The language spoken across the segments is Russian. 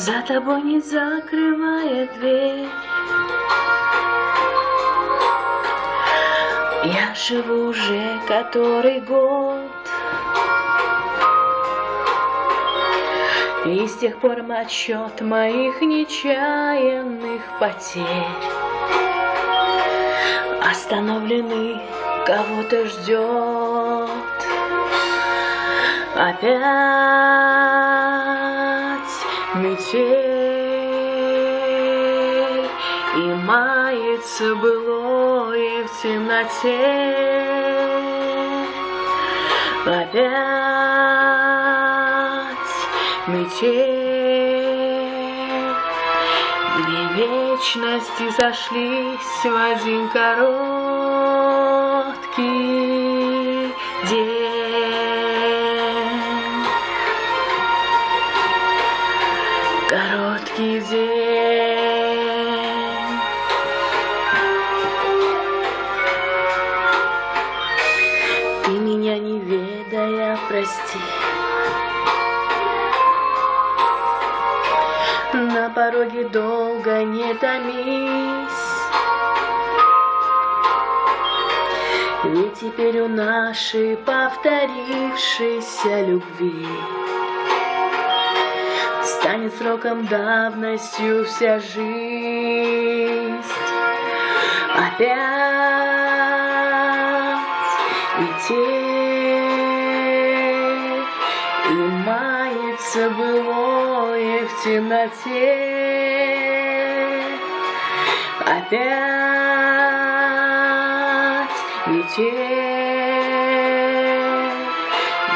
за тобой не закрывая дверь. Я живу уже который год, и с тех пор отсчет моих нечаянных потерь. Остановленный кого-то ждет опять метель, и мается былое в темноте. Опять метель, две вечности сошлись в один короткий день. Короткий день. Ты меня не ведая, прости. На пороге долго не томись, ведь теперь у нашей повторившейся любви станет сроком давностью вся жизнь. Опять метель, и мается былое в темноте. Опять метель,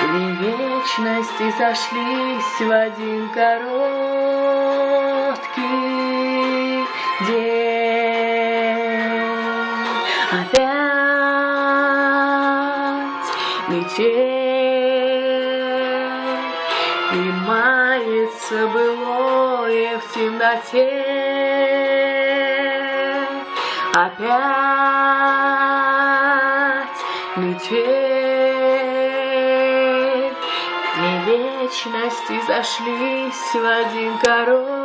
две вечности сошлись в один короткий день. Опять метель, и мается былое в темноте. Опять метель, две вечности сошлись в один короткий